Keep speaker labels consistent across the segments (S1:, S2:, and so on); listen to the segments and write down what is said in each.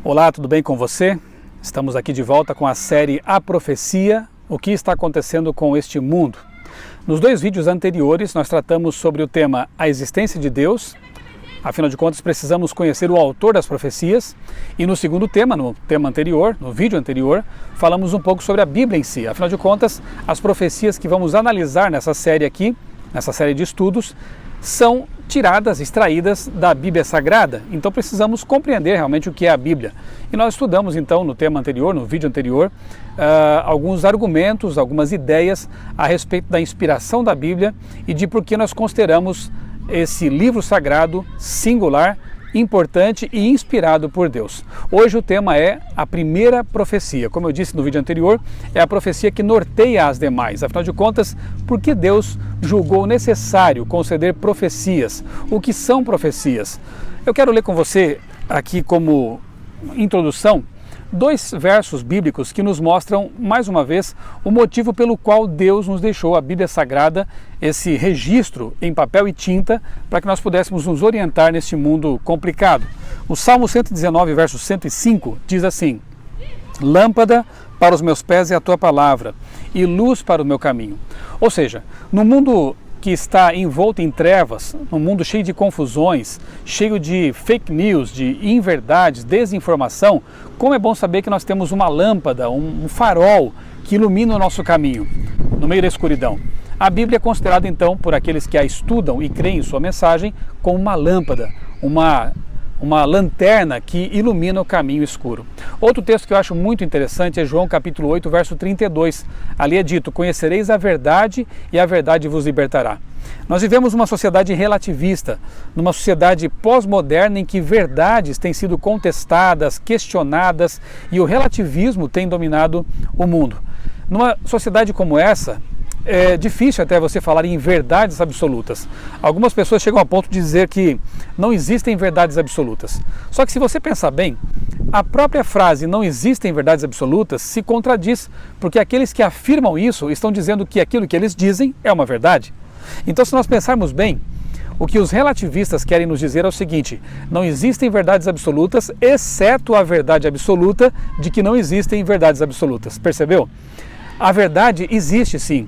S1: Olá, tudo bem com você? Estamos aqui de volta com a série A Profecia, o que está acontecendo com este mundo. Nos dois vídeos anteriores nós tratamos sobre o tema a existência de Deus, afinal de contas precisamos conhecer o autor das profecias, e no segundo tema, no vídeo anterior, falamos um pouco sobre a Bíblia em si, afinal de contas as profecias que vamos analisar nessa série aqui, nessa série de estudos, são extraídas da Bíblia Sagrada, então precisamos compreender realmente o que é a Bíblia. E nós estudamos então no tema anterior, no vídeo anterior, alguns argumentos, algumas ideias a respeito da inspiração da Bíblia e de por que nós consideramos esse livro sagrado singular, importante e inspirado por Deus. Hoje o tema é a primeira profecia. Como eu disse no vídeo anterior, é a profecia que norteia as demais. Afinal de contas, por que Deus julgou necessário conceder profecias? O que são profecias? Eu quero ler com você aqui como introdução dois versos bíblicos que nos mostram, mais uma vez, o motivo pelo qual Deus nos deixou a Bíblia Sagrada, esse registro em papel e tinta, para que nós pudéssemos nos orientar neste mundo complicado. O Salmo 119, verso 105, diz assim: Lâmpada para os meus pés é a tua palavra, e luz para o meu caminho. Ou seja, no mundo que está envolto em trevas, num mundo cheio de confusões, cheio de fake news, de inverdades, desinformação, como é bom saber que nós temos uma lâmpada, um farol que ilumina o nosso caminho no meio da escuridão. A Bíblia é considerada então, por aqueles que a estudam e creem em sua mensagem, como uma lâmpada, uma lanterna que ilumina o caminho escuro. Outro texto que eu acho muito interessante é João capítulo 8, verso 32. Ali é dito: conhecereis a verdade e a verdade vos libertará. Nós vivemos uma sociedade relativista, numa sociedade pós-moderna em que verdades têm sido contestadas, questionadas e o relativismo tem dominado o mundo. Numa sociedade como essa, é difícil até você falar em verdades absolutas. Algumas pessoas chegam a ponto de dizer que não existem verdades absolutas. Só que se você pensar bem, a própria frase não existem verdades absolutas se contradiz, porque aqueles que afirmam isso estão dizendo que aquilo que eles dizem é uma verdade. Então, se nós pensarmos bem, o que os relativistas querem nos dizer é o seguinte: não existem verdades absolutas, exceto a verdade absoluta de que não existem verdades absolutas. Percebeu? A verdade existe sim.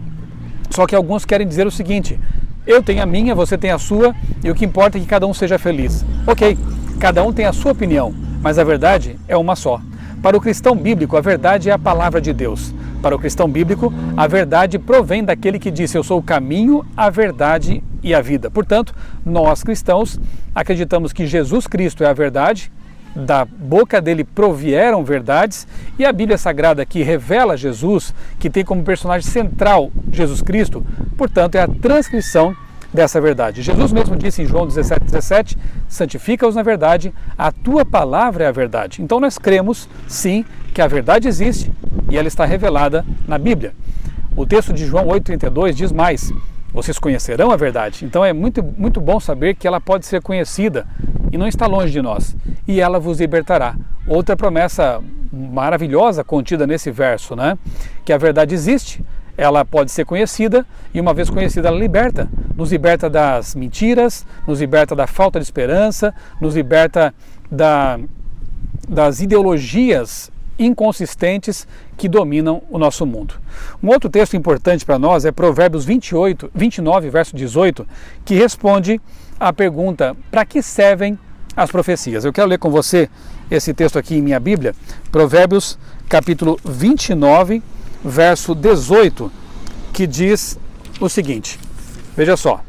S1: Só que alguns querem dizer o seguinte: eu tenho a minha, você tem a sua, e o que importa é que cada um seja feliz. Ok, cada um tem a sua opinião, mas a verdade é uma só. Para o cristão bíblico, a verdade é a palavra de Deus. Para o cristão bíblico, a verdade provém daquele que disse: eu sou o caminho, a verdade e a vida. Portanto, nós cristãos acreditamos que Jesus Cristo é a verdade, da boca dele provieram verdades, e a Bíblia Sagrada que revela Jesus, que tem como personagem central Jesus Cristo, portanto é a transcrição dessa verdade. Jesus mesmo disse em João 17:17, santifica-os na verdade, a tua palavra é a verdade. Então nós cremos sim que a verdade existe e ela está revelada na Bíblia. O texto de João 8:32 diz mais: vocês conhecerão a verdade. Então é muito bom saber que ela pode ser conhecida e não está longe de nós, e ela vos libertará. Outra promessa maravilhosa contida nesse verso, né? Que a verdade existe, ela pode ser conhecida, e uma vez conhecida ela liberta. Nos liberta das mentiras, nos liberta da falta de esperança, nos liberta das ideologias inconsistentes que dominam o nosso mundo. Um outro texto importante para nós é Provérbios 29, verso 18, que responde à pergunta: para que servem as profecias? Eu quero ler com você esse texto aqui em minha Bíblia, Provérbios capítulo 29, verso 18, que diz o seguinte, veja só: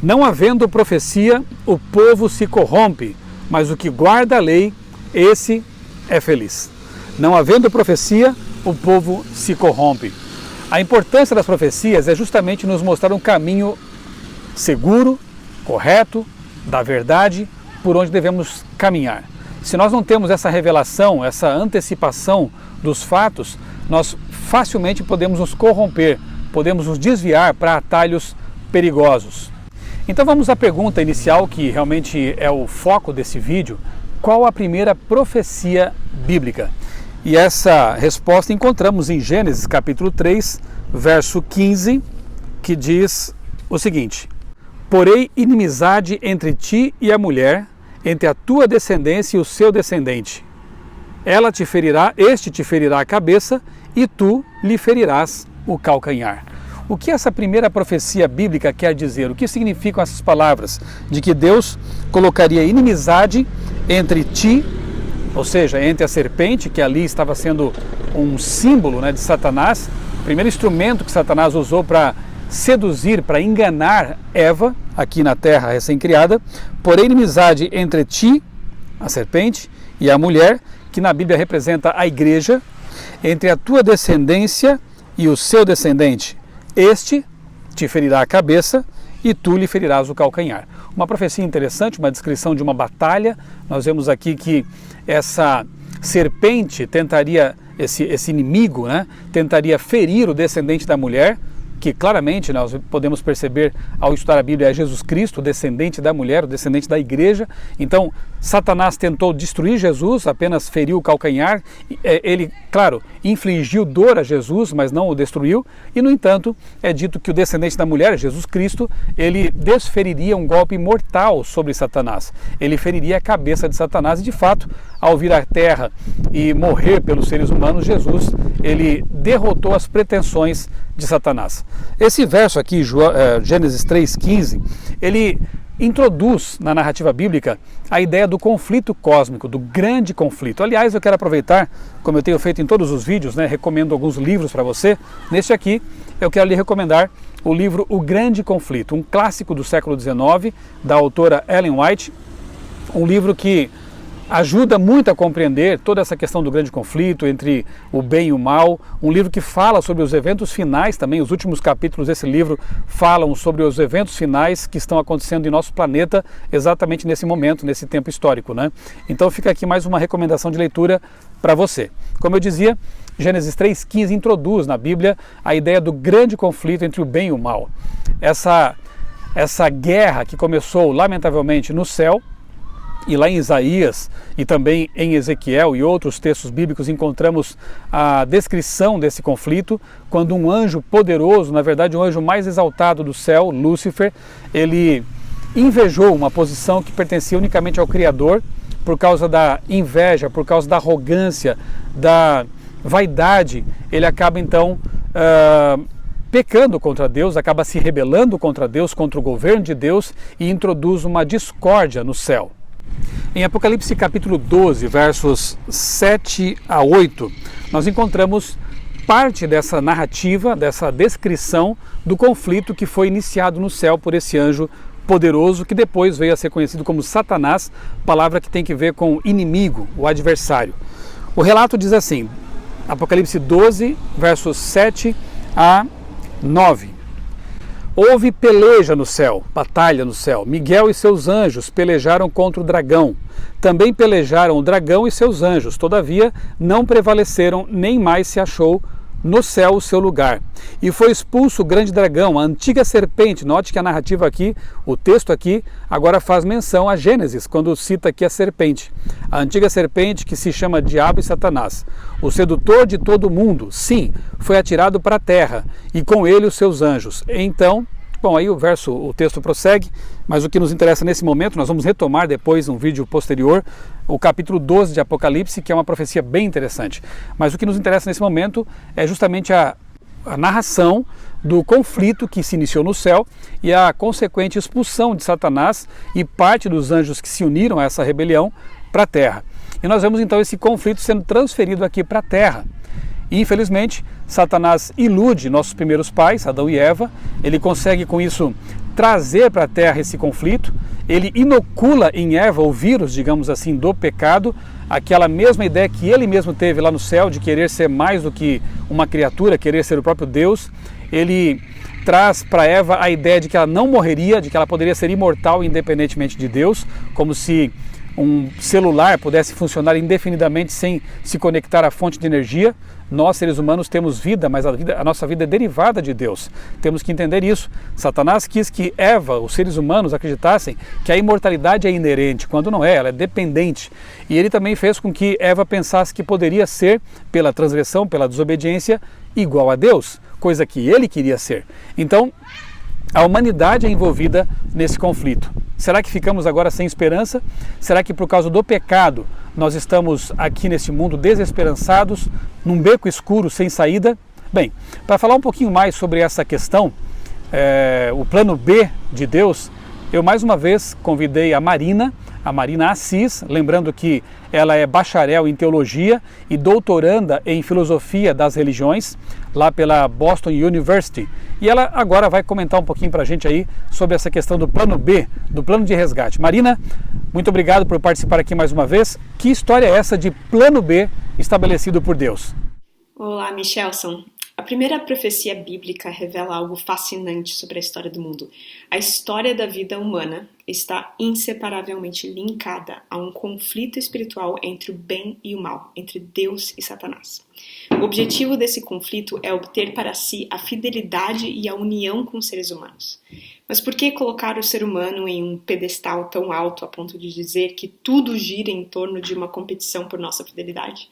S1: não havendo profecia, o povo se corrompe, mas o que guarda a lei, esse é feliz. Não havendo profecia, o povo se corrompe. A importância das profecias é justamente nos mostrar um caminho seguro, correto, da verdade, por onde devemos caminhar. Se nós não temos essa revelação, essa antecipação dos fatos, nós facilmente podemos nos corromper, podemos nos desviar para atalhos perigosos. Então vamos à pergunta inicial, que realmente é o foco desse vídeo: qual a primeira profecia bíblica? E essa resposta encontramos em Gênesis capítulo 3, verso 15, que diz o seguinte: porém inimizade entre ti e a mulher, entre a tua descendência e o seu descendente. Ela te ferirá, este te ferirá a cabeça, e tu lhe ferirás o calcanhar. O que essa primeira profecia bíblica quer dizer? O que significam essas palavras? De que Deus colocaria inimizade entre ti, ou seja, entre a serpente, que ali estava sendo um símbolo, né, de Satanás, o primeiro instrumento que Satanás usou para seduzir, para enganar Eva, aqui na terra recém-criada, porém inimizade entre ti, a serpente, e a mulher, que na Bíblia representa a igreja, entre a tua descendência e o seu descendente. Este te ferirá a cabeça e tu lhe ferirás o calcanhar. Uma profecia interessante, uma descrição de uma batalha. Nós vemos aqui que essa serpente tentaria, esse inimigo, né, tentaria ferir o descendente da mulher, que claramente nós podemos perceber ao estudar a Bíblia é Jesus Cristo, o descendente da mulher, o descendente da igreja. Então, Satanás tentou destruir Jesus, apenas feriu o calcanhar. Ele, claro, infligiu dor a Jesus, mas não o destruiu. E, no entanto, é dito que o descendente da mulher, Jesus Cristo, ele desferiria um golpe mortal sobre Satanás. Ele feriria a cabeça de Satanás e, de fato, ao vir à terra e morrer pelos seres humanos, Jesus, ele derrotou as pretensões de Satanás. Esse verso aqui, Gênesis 3,15, ele introduz na narrativa bíblica a ideia do conflito cósmico, do grande conflito. Aliás, eu quero aproveitar, como eu tenho feito em todos os vídeos, né, recomendo alguns livros para você. Neste aqui, eu quero lhe recomendar o livro O Grande Conflito, um clássico do século XIX, da autora Ellen White, um livro que ajuda muito a compreender toda essa questão do grande conflito entre o bem e o mal, um livro que fala sobre os eventos finais também. Os últimos capítulos desse livro falam sobre os eventos finais que estão acontecendo em nosso planeta exatamente nesse momento, nesse tempo histórico, né? Então fica aqui mais uma recomendação de leitura para você. Como eu dizia, Gênesis 3,15 introduz na Bíblia a ideia do grande conflito entre o bem e o mal. Essa guerra que começou lamentavelmente no céu. E lá em Isaías e também em Ezequiel e outros textos bíblicos encontramos a descrição desse conflito, quando um anjo poderoso, na verdade o anjo mais exaltado do céu, Lúcifer, ele invejou uma posição que pertencia unicamente ao Criador por causa da inveja, por causa da arrogância, da vaidade. Ele acaba então pecando contra Deus, acaba se rebelando contra Deus, contra o governo de Deus, e introduz uma discórdia no céu. Em Apocalipse capítulo 12, versos 7 a 8, nós encontramos parte dessa narrativa, dessa descrição do conflito que foi iniciado no céu por esse anjo poderoso, que depois veio a ser conhecido como Satanás, palavra que tem que ver com inimigo, o adversário. O relato diz assim, Apocalipse 12, versos 7 a 9. Houve peleja no céu, batalha no céu. Miguel e seus anjos pelejaram contra o dragão. Também pelejaram o dragão e seus anjos. Todavia, não prevaleceram, nem mais se achou no céu o seu lugar. E foi expulso o grande dragão, a antiga serpente. Note que a narrativa aqui, o texto aqui, agora faz menção a Gênesis, quando cita aqui a serpente. A antiga serpente que se chama Diabo e Satanás. O sedutor de todo mundo, sim, foi atirado para a terra, e com ele os seus anjos. Então, bom, aí o texto prossegue, mas o que nos interessa nesse momento, nós vamos retomar depois um vídeo posterior, o capítulo 12 de Apocalipse, que é uma profecia bem interessante. Mas o que nos interessa nesse momento é justamente a narração do conflito que se iniciou no céu e a consequente expulsão de Satanás e parte dos anjos que se uniram a essa rebelião para a terra. E nós vemos então esse conflito sendo transferido aqui para a terra. E, infelizmente, Satanás ilude nossos primeiros pais, Adão e Eva. Ele consegue com isso trazer para a terra esse conflito. Ele inocula em Eva o vírus, digamos assim, do pecado, aquela mesma ideia que ele mesmo teve lá no céu de querer ser mais do que uma criatura, querer ser o próprio Deus. Ele traz para Eva a ideia de que ela não morreria, de que ela poderia ser imortal independentemente de Deus, como se um celular pudesse funcionar indefinidamente sem se conectar à fonte de energia. Nós, seres humanos, temos vida, mas a nossa vida é derivada de Deus. Temos que entender isso. Satanás quis que Eva, os seres humanos, acreditassem que a imortalidade é inerente, quando não é, ela é dependente. E ele também fez com que Eva pensasse que poderia ser, pela transgressão, pela desobediência, igual a Deus, coisa que ele queria ser. Então, a humanidade é envolvida nesse conflito. Será que ficamos agora sem esperança? Será que por causa do pecado nós estamos aqui nesse mundo desesperançados, num beco escuro sem saída? Bem, para falar um pouquinho mais sobre essa questão, o plano B de Deus, eu mais uma vez convidei a Marina Assis, lembrando que ela é bacharel em teologia e doutoranda em filosofia das religiões, lá pela Boston University. E ela agora vai comentar um pouquinho para a gente aí sobre essa questão do plano B, do plano de resgate. Marina, muito obrigado por participar aqui mais uma vez. Que história é essa de plano B estabelecido por Deus?
S2: Olá, Michelson. A primeira profecia bíblica revela algo fascinante sobre a história do mundo. A história da vida humana está inseparavelmente linkada a um conflito espiritual entre o bem e o mal, entre Deus e Satanás. O objetivo desse conflito é obter para si a fidelidade e a união com os seres humanos. Mas por que colocar o ser humano em um pedestal tão alto a ponto de dizer que tudo gira em torno de uma competição por nossa fidelidade?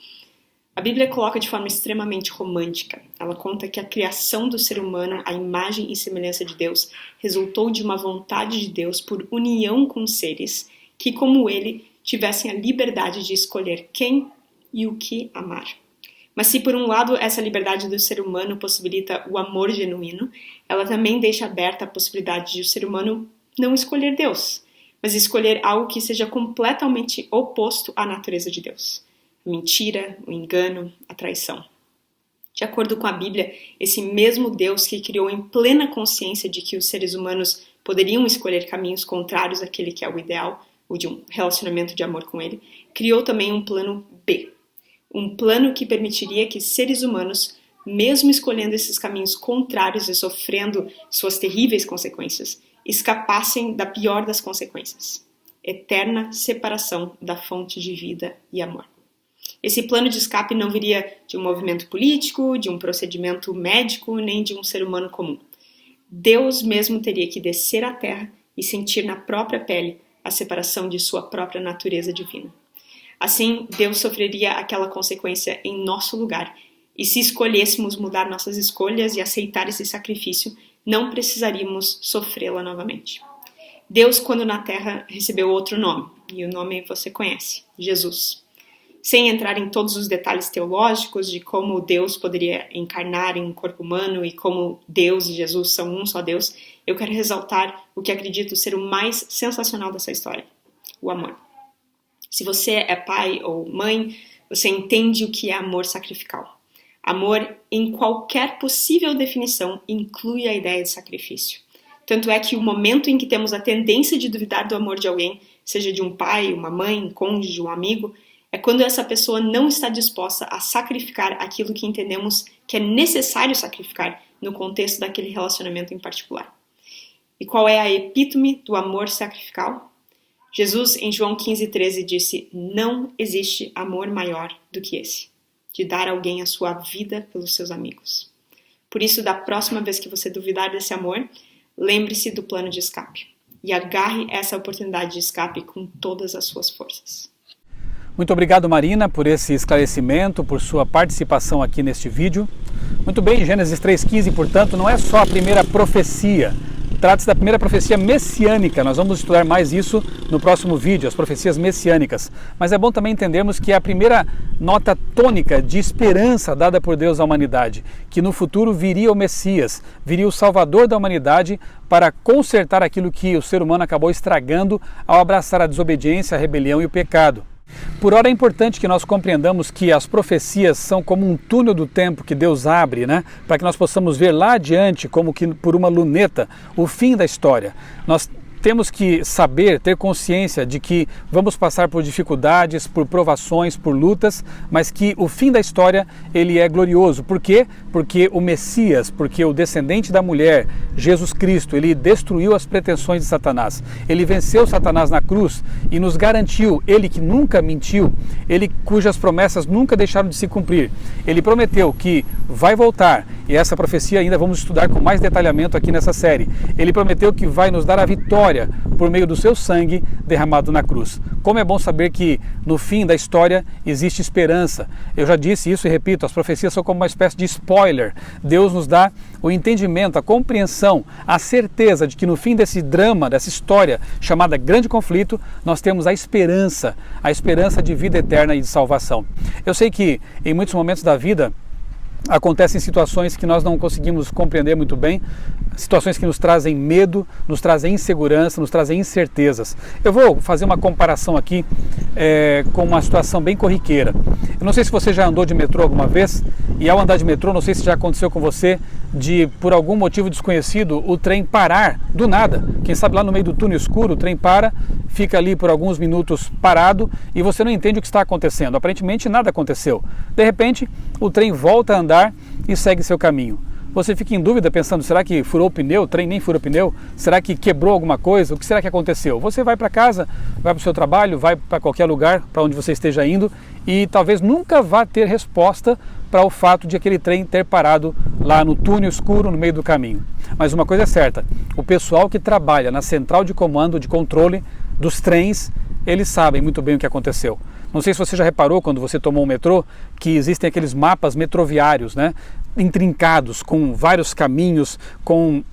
S2: A Bíblia coloca de forma extremamente romântica. Ela conta que a criação do ser humano, à imagem e semelhança de Deus, resultou de uma vontade de Deus por união com seres que, como ele, tivessem a liberdade de escolher quem e o que amar. Mas se por um lado essa liberdade do ser humano possibilita o amor genuíno, ela também deixa aberta a possibilidade de o ser humano não escolher Deus, mas escolher algo que seja completamente oposto à natureza de Deus. A mentira, o engano, a traição. De acordo com a Bíblia, esse mesmo Deus que criou em plena consciência de que os seres humanos poderiam escolher caminhos contrários àquele que é o ideal, ou de um relacionamento de amor com ele, criou também um plano B. Um plano que permitiria que seres humanos, mesmo escolhendo esses caminhos contrários e sofrendo suas terríveis consequências, escapassem da pior das consequências: eterna separação da fonte de vida e amor. Esse plano de escape não viria de um movimento político, de um procedimento médico, nem de um ser humano comum. Deus mesmo teria que descer à terra e sentir na própria pele a separação de sua própria natureza divina. Assim, Deus sofreria aquela consequência em nosso lugar, e se escolhêssemos mudar nossas escolhas e aceitar esse sacrifício, não precisaríamos sofrê-la novamente. Deus, quando na terra, recebeu outro nome, e o nome você conhece: Jesus. Sem entrar em todos os detalhes teológicos de como Deus poderia encarnar em um corpo humano e como Deus e Jesus são um só Deus, eu quero ressaltar o que acredito ser o mais sensacional dessa história: o amor. Se você é pai ou mãe, você entende o que é amor sacrificial. Amor, em qualquer possível definição, inclui a ideia de sacrifício. Tanto é que o momento em que temos a tendência de duvidar do amor de alguém, seja de um pai, uma mãe, um cônjuge, um amigo, é quando essa pessoa não está disposta a sacrificar aquilo que entendemos que é necessário sacrificar no contexto daquele relacionamento em particular. E qual é a epítome do amor sacrificial? Jesus, em João 15,13, disse: não existe amor maior do que esse, de dar a alguém a sua vida pelos seus amigos. Por isso, da próxima vez que você duvidar desse amor, lembre-se do plano de escape e agarre essa oportunidade de escape com todas as suas forças.
S1: Muito obrigado, Marina, por esse esclarecimento, por sua participação aqui neste vídeo. Muito bem, Gênesis 3,15, portanto, não é só a primeira profecia. Trata-se da primeira profecia messiânica. Nós vamos estudar mais isso no próximo vídeo, as profecias messiânicas. Mas é bom também entendermos que é a primeira nota tônica de esperança dada por Deus à humanidade, que no futuro viria o Messias, viria o Salvador da humanidade para consertar aquilo que o ser humano acabou estragando ao abraçar a desobediência, a rebelião e o pecado. Por ora é importante que nós compreendamos que as profecias são como um túnel do tempo que Deus abre, para que nós possamos ver lá adiante, como que por uma luneta, o fim da história. Nós temos que saber, ter consciência de que vamos passar por dificuldades, por provações, por lutas, mas que o fim da história ele é glorioso. Por quê? Porque o Messias, porque o descendente da mulher, Jesus Cristo, ele destruiu as pretensões de Satanás. Ele venceu Satanás na cruz e nos garantiu, ele que nunca mentiu, ele cujas promessas nunca deixaram de se cumprir. Ele prometeu que vai voltar, e essa profecia ainda vamos estudar com mais detalhamento aqui nessa série. Ele prometeu que vai nos dar a vitória vitória por meio do seu sangue derramado na cruz. Como é bom saber que no fim da história existe esperança. Eu já disse isso e repito, as profecias são como uma espécie de spoiler. Deus nos dá o entendimento, a compreensão, a certeza de que no fim desse drama, dessa história chamada Grande Conflito, nós temos a esperança de vida eterna e de salvação. Eu sei que em muitos momentos da vida acontecem situações que nós não conseguimos compreender muito bem, situações que nos trazem medo, nos trazem insegurança, nos trazem incertezas. Eu vou fazer uma comparação aqui com uma situação bem corriqueira. Eu não sei se você já andou de metrô alguma vez, e ao andar de metrô, não sei se já aconteceu com você, de por algum motivo desconhecido, o trem parar do nada. Quem sabe lá no meio do túnel escuro, o trem para, fica ali por alguns minutos parado e você não entende o que está acontecendo. Aparentemente nada aconteceu. De repente, o trem volta a andar e segue seu caminho. Você fica em dúvida pensando, será que furou o pneu? O trem nem furou o pneu? Será que quebrou alguma coisa? O que será que aconteceu? Você vai para casa, vai para o seu trabalho, vai para qualquer lugar para onde você esteja indo e talvez nunca vá ter resposta para o fato de aquele trem ter parado lá no túnel escuro no meio do caminho. Mas uma coisa é certa, o pessoal que trabalha na central de comando, de controle dos trens, eles sabem muito bem o que aconteceu. Não sei se você já reparou quando você tomou um metrô que existem aqueles mapas metroviários, né, intrincados, com vários caminhos, com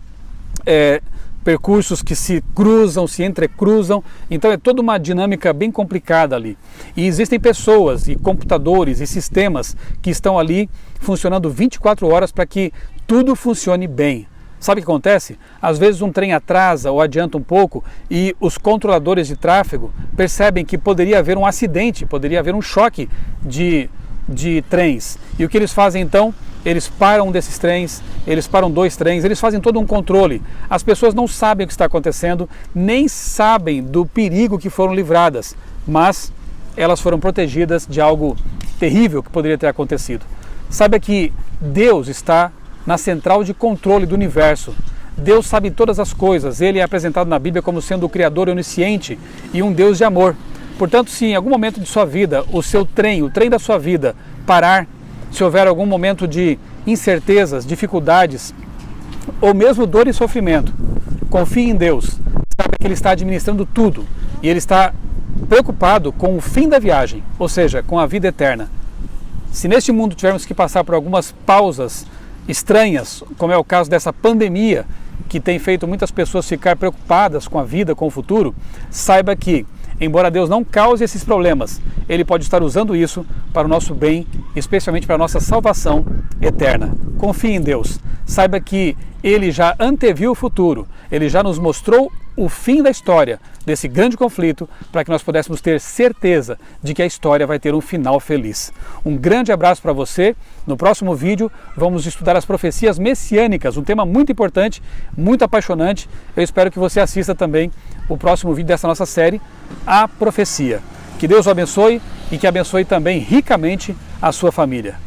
S1: percursos que se cruzam, se entrecruzam, então é toda uma dinâmica bem complicada ali. E existem pessoas e computadores e sistemas que estão ali funcionando 24 horas para que tudo funcione bem. Sabe o que acontece? Às vezes um trem atrasa ou adianta um pouco e os controladores de tráfego percebem que poderia haver um acidente, poderia haver um choque de trens. E o que eles fazem então? Eles param um desses trens, eles param 2 trens, eles fazem todo um controle. As pessoas não sabem o que está acontecendo, nem sabem do perigo que foram livradas, mas elas foram protegidas de algo terrível que poderia ter acontecido. Saiba que Deus está na central de controle do universo. Deus sabe todas as coisas, Ele é apresentado na Bíblia como sendo o Criador onisciente e um Deus de amor. Portanto, se em algum momento de sua vida o seu trem, o trem da sua vida parar, se houver algum momento de incertezas, dificuldades, ou mesmo dor e sofrimento, confie em Deus, sabe que Ele está administrando tudo e Ele está preocupado com o fim da viagem, ou seja, com a vida eterna. Se neste mundo tivermos que passar por algumas pausas estranhas, como é o caso dessa pandemia, que tem feito muitas pessoas ficar preocupadas com a vida, com o futuro, saiba que, embora Deus não cause esses problemas, Ele pode estar usando isso para o nosso bem, especialmente para a nossa salvação eterna. Confie em Deus. Saiba que Ele já anteviu o futuro, Ele já nos mostrou o fim da história desse grande conflito para que nós pudéssemos ter certeza de que a história vai ter um final feliz. Um grande abraço para você. No próximo vídeo vamos estudar as profecias messiânicas, um tema muito importante, muito apaixonante. Eu espero que você assista também o próximo vídeo dessa nossa série, A Profecia. Que Deus o abençoe e que abençoe também ricamente a sua família.